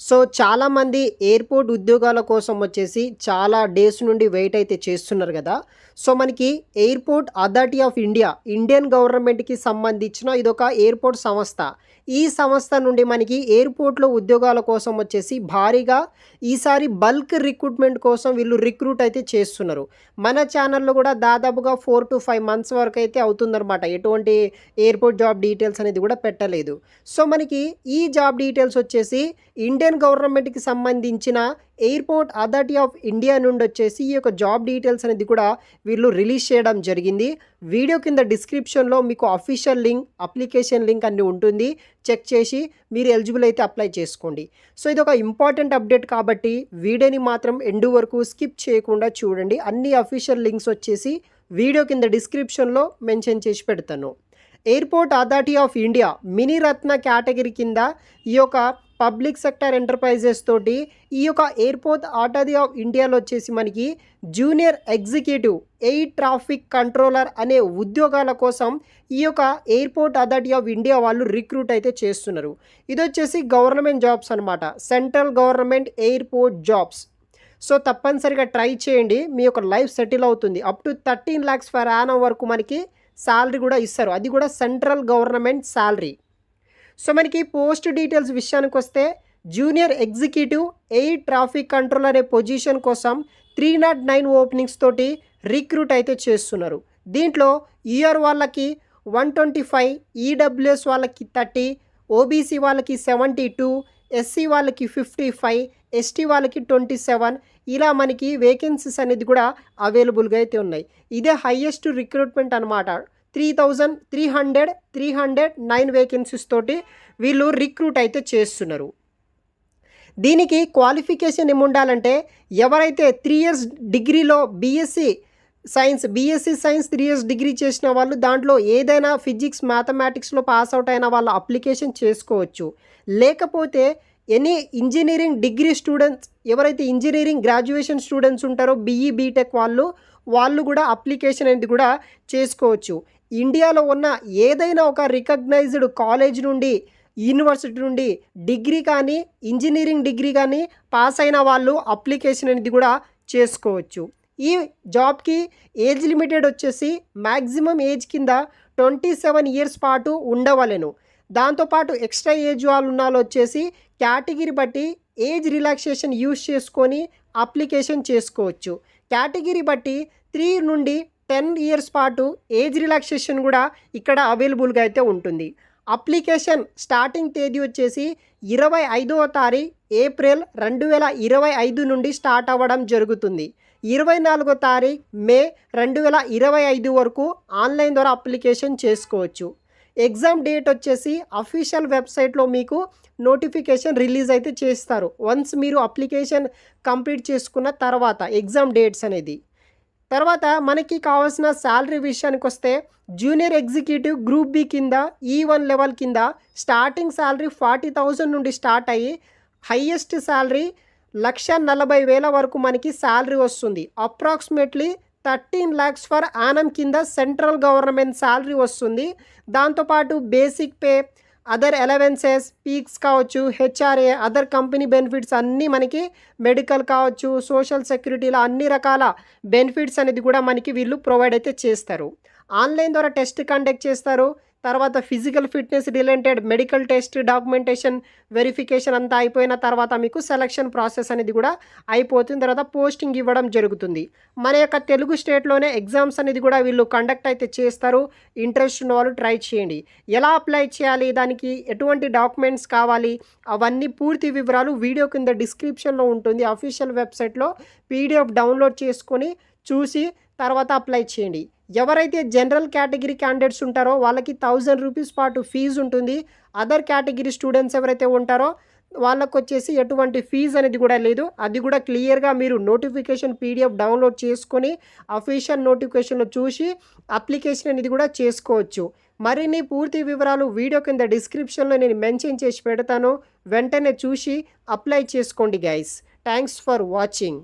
So చాలామంది airport ఉద్యోగాల కోసం వచ్చేసి చాలా డేస్ నుండి వెయిట్ అయితే చేస్తున్నారు గదా! సో మనకి airport authority of India, Indian గవర్నమెంట్‌కి సంబంధించిన ఇదొక ఎయిర్‌పోర్ట్ సంస్థ. ఈ సంస్థ నుండి మనకి ఎయిర్‌పోర్ట్‌లో ఉద్యోగాల కోసం వచ్చేసి భారీగా ఈసారి బల్క్ రిక్రూట్‌మెంట్ కోసం వీళ్ళు రిక్రూట్ అయితే చేస్తున్నారు. మన ఛానల్‌లో గూడా దాదాపుగా 4-5 మంత్స్ వరకైతే అవుతుందనమాట. ఎటువంటి ఎయిర్‌పోర్ట్ జాబ్ డీటెయిల్స్ అనేది గూడా పెట్టలేదు. సో మనకి ఈ జాబ్ డీటెయిల్స్ వచ్చేసి ఇండియన్ గవర్నమెంట్‌కి సంబంధించిన ఎయిర్‌పోర్ట్ అథారిటీ ఆఫ్ ఇండియా నుండి వచ్చేసి ఈ యొక్క జాబ్ డీటెయిల్స్ అనేది కూడా వీళ్ళు రిలీజ్ చేయడం జరిగింది. వీడియో కింద డిస్క్రిప్షన్‌లో మీకు అఫీషియల్ లింక్, అప్లికేషన్ లింక్ అన్నీ ఉంటుంది. చెక్ చేసి మీరు ఎలిజిబుల్ అయితే అప్లై చేసుకోండి. సో ఇదొక ఇంపార్టెంట్ అప్డేట్ కాబట్టి వీడియోని మాత్రం ఎండ్ వరకు స్కిప్ చేయకుండా చూడండి. అన్ని అఫీషియల్ లింక్స్ వచ్చేసి వీడియో కింద డిస్క్రిప్షన్‌లో మెన్షన్ చేసి పెడతాను. Airport authority of India mini Ratna category కింద ఈ యొక్క పబ్లిక్ సెక్టర్ ఎంటర్‌ప్రైజెస్ తోటి ఈ యొక్క ఎయిర్‌పోర్ట్ అథారిటీ ఆఫ్ ఇండియాలో వచ్చేసి మనకి junior executive air traffic controller అనే ఉద్యోగాల కోసం ఈ యొక్క ఎయిర్‌పోర్ట్ అథారిటీ ఆఫ్ ఇండియా వాళ్ళు రిక్రూట్ అయితే చేస్తున్నారు. ఇదొచ్చేసి గవర్నమెంట్ జాబ్స్ అనమాట. Central government airport jobs. So తప్పనిసరిగా ట్రై చేయండి. మీ యొక్క లైఫ్ సెటిల్ అవుతుంది. Up to 13 lakhs per annum వరకు మనకి సాలరీ కూడా ఇస్తారు. అది కూడా సెంట్రల్ గవర్నమెంట్ సాలరీ. సో మనకి పోస్ట్ డీటెయిల్స్ విషయానికొస్తే junior executive air traffic control అనే పొజిషన్ కోసం 309 ఓపెనింగ్స్ తోటి రిక్రూట్ అయితే చేస్తున్నారు. దీంట్లో యూఆర్ వాళ్ళకి 125, ఈడబ్ల్యూఎస్ వాళ్ళకి 30, ఓబీసీ వాళ్ళకి 72, ఎస్సీ వాళ్ళకి 55, ఎస్టీ వాళ్ళకి 27 ఇలా మనకి వేకెన్సీస్ అనేది కూడా అవైలబుల్గా అయితే ఉన్నాయి. ఇదే హైయెస్ట్ రిక్రూట్మెంట్ అనమాట. 309 వేకెన్సీస్ తోటి వీళ్ళు రిక్రూట్ అయితే చేస్తున్నారు. దీనికి క్వాలిఫికేషన్ ఏముండాలంటే ఎవరైతే 3 years డిగ్రీలో బీఎస్సీ సైన్స్ 3 years డిగ్రీ చేసిన వాళ్ళు దాంట్లో ఏదైనా ఫిజిక్స్, మ్యాథమెటిక్స్లో పాస్ అవుట్ అయిన వాళ్ళు అప్లికేషన్ చేసుకోవచ్చు. లేకపోతే ఎనీ ఇంజనీరింగ్ డిగ్రీ స్టూడెంట్స్ ఎవరైతే ఇంజనీరింగ్ గ్రాడ్యుయేషన్ స్టూడెంట్స్ ఉంటారో బీఈ, బీటెక్ వాళ్ళు కూడా అప్లికేషన్ అనేది కూడా చేసుకోవచ్చు. ఇండియాలో ఉన్న ఏదైనా ఒక రికగ్నైజ్డ్ కాలేజ్ నుండి, యూనివర్సిటీ నుండి డిగ్రీ కానీ, ఇంజనీరింగ్ డిగ్రీ కానీ పాస్ అయిన వాళ్ళు అప్లికేషన్ అనేది కూడా చేసుకోవచ్చు. ఈ జాబ్కి ఏజ్ లిమిటెడ్ వచ్చేసి మ్యాక్సిమం ఏజ్ కింద 27 years పాటు ఉండవలెను. దాంతోపాటు ఎక్స్ట్రా ఏజ్ వాళ్ళు ఉన్న వాళ్ళు వచ్చేసి కేటగిరీ బట్టి ఏజ్ రిలాక్సేషన్ యూజ్ చేసుకొని అప్లికేషన్ చేసుకోవచ్చు. కేటగిరీ బట్టి 3 నుండి 10 years పాటు ఏజ్ రిలాక్సేషన్ కూడా ఇక్కడ అవైలబుల్గా అయితే ఉంటుంది. అప్లికేషన్ స్టార్టింగ్ తేదీ వచ్చేసి 25వ తారీఖు ఏప్రిల్ 2025 నుండి స్టార్ట్ అవ్వడం జరుగుతుంది. 24వ తారీఖు మే 2025 వరకు ఆన్లైన్ ద్వారా అప్లికేషన్ చేసుకోవచ్చు. ఎగ్జామ్ డేట్ వచ్చేసి అఫీషియల్ వెబ్సైట్లో మీకు నోటిఫికేషన్ రిలీజ్ అయితే చేస్తారు. వన్స్ మీరు అప్లికేషన్ కంప్లీట్ చేసుకున్న తర్వాత ఎగ్జామ్ డేట్స్ అనేది. తర్వాత మనకి కావాల్సిన శాలరీ విషయానికి వస్తే జూనియర్ ఎగ్జిక్యూటివ్ గ్రూప్ బి కింద E1 లెవెల్ కింద స్టార్టింగ్ శాలరీ 40,000 నుండి స్టార్ట్ అయ్యి హైయెస్ట్ శాలరీ 1,40,000 వరకు మనకి శాలరీ వస్తుంది. అప్రాక్సిమేట్లీ 13 lakhs ఫర్ యానం కింద సెంట్రల్ గవర్నమెంట్ శాలరీ వస్తుంది. దాంతోపాటు basic pay, other allowances, peaks కావచ్చు, హెచ్ఆర్ఏ, అదర్ కంపెనీ బెనిఫిట్స్ అన్నీ మనకి మెడికల్ కావచ్చు, సోషల్ సెక్యూరిటీలో అన్ని రకాల బెనిఫిట్స్ అనేది కూడా మనకి వీళ్ళు ప్రొవైడ్ అయితే చేస్తారు. ఆన్లైన్ ద్వారా టెస్ట్ కండక్ట్ చేస్తారు. తర్వాత physical fitness related medical test, documentation, verification అంతా అయిపోయిన తర్వాత మీకు సెలక్షన్ ప్రాసెస్ అనేది కూడా అయిపోతుంది. తర్వాత పోస్టింగ్ ఇవ్వడం జరుగుతుంది. మన యొక్క తెలుగు స్టేట్లోనే ఎగ్జామ్స్ అనేది కూడా వీళ్ళు కండక్ట్ అయితే చేస్తారు. ఇంట్రెస్ట్ ఉన్న వాళ్ళు ట్రై చేయండి. ఎలా అప్లై చేయాలి, దానికి ఎటువంటి డాక్యుమెంట్స్ కావాలి, అవన్నీ పూర్తి వివరాలు వీడియో కింద డిస్క్రిప్షన్లో ఉంటుంది. అఫీషియల్ వెబ్సైట్లో PDF డౌన్లోడ్ చేసుకొని చూసి తర్వాత అప్లై చేయండి. ఎవరైతే జనరల్ కేటగిరీ క్యాండిడేట్స్ ఉంటారో వాళ్ళకి 1000 రూపీస్ పాటు ఫీజు ఉంటుంది. అదర్ కేటగిరీ స్టూడెంట్స్ ఎవరైతే ఉంటారో వాళ్ళకు వచ్చేసి ఎటువంటి ఫీజు అనేది కూడా లేదు. అది కూడా క్లియర్గా మీరు నోటిఫికేషన్ PDF డౌన్లోడ్ చేసుకొని అఫీషియల్ నోటిఫికేషన్లో చూసి అప్లికేషన్ అనేది కూడా చేసుకోవచ్చు. మరిన్ని పూర్తి వివరాలు వీడియో కింద డిస్క్రిప్షన్లో నేను మెన్షన్ చేసి పెడతాను. వెంటనే చూసి అప్లై చేసుకోండి గైస్. Thanks for watching.